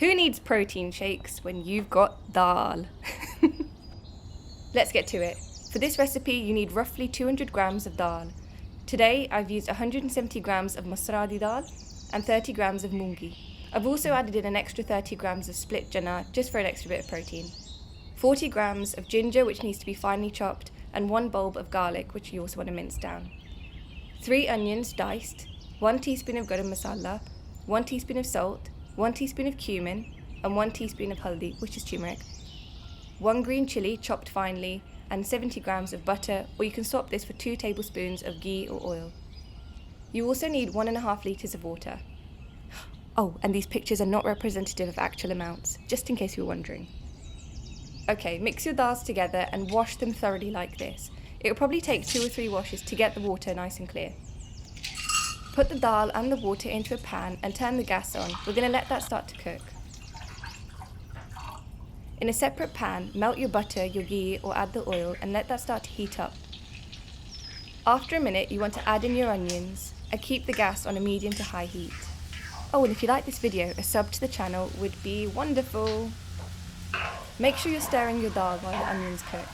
Who needs protein shakes when you've got dal? Let's get to it. For this recipe, you need roughly 200 grams of dal. Today, I've used 170 grams of Masara dal and 30 grams of moongi. I've also added in an extra 30 grams of split chana just for an extra bit of protein. 40 grams of ginger, which needs to be finely chopped, and 1 bulb of garlic, which you also want to mince down. 3 onions diced, 1 teaspoon of garam masala, 1 teaspoon of salt, 1 teaspoon of cumin, and 1 teaspoon of haldi, which is turmeric. 1 green chilli chopped finely, and 70 grams of butter, or you can swap this for 2 tablespoons of ghee or oil. You also need 1.5 litres of water. Oh, and these pictures are not representative of actual amounts, just in case you were wondering. Okay, mix your dals together and wash them thoroughly like this. It will probably take 2 or 3 washes to get the water nice and clear. Put the dal and the water into a pan and turn the gas on. We're going to let that start to cook. In a separate pan, melt your butter, your ghee, or add the oil and let that start to heat up. After a minute, you want to add in your onions and keep the gas on a medium to high heat. Oh, and if you like this video, a sub to the channel would be wonderful. Make sure you're stirring your dal while the onions cook.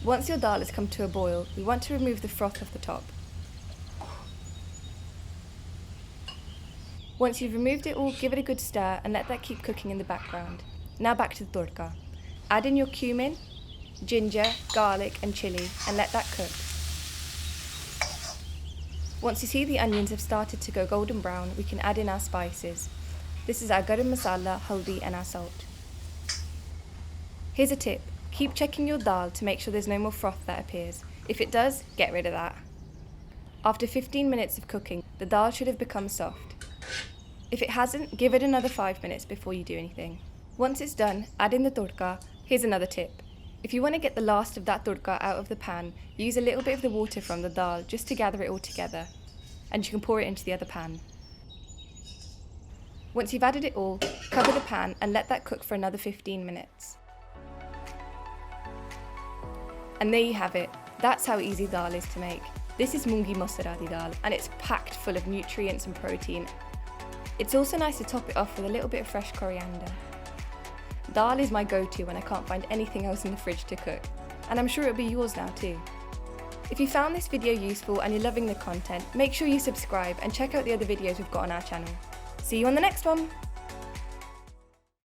Once your dal has come to a boil, we want to remove the froth off the top. Once you've removed it all, give it a good stir and let that keep cooking in the background. Now back to the tadka. Add in your cumin, ginger, garlic and chilli and let that cook. Once you see the onions have started to go golden brown, we can add in our spices. This is our garam masala, haldi and our salt. Here's a tip. Keep checking your dal to make sure there's no more froth that appears. If it does, get rid of that. After 15 minutes of cooking, the dal should have become soft. If it hasn't, give it another 5 minutes before you do anything. Once it's done, add in the tadka. Here's another tip. If you want to get the last of that tadka out of the pan, use a little bit of the water from the dal just to gather it all together, and you can pour it into the other pan. Once you've added it all, cover the pan and let that cook for another 15 minutes. And there you have it. That's how easy dal is to make. This is Moongi Masara dal, and it's packed full of nutrients and protein. It's also nice to top it off with a little bit of fresh coriander. Dal is my go-to when I can't find anything else in the fridge to cook, and I'm sure it'll be yours now too. If you found this video useful and you're loving the content, make sure you subscribe and check out the other videos we've got on our channel. See you on the next one!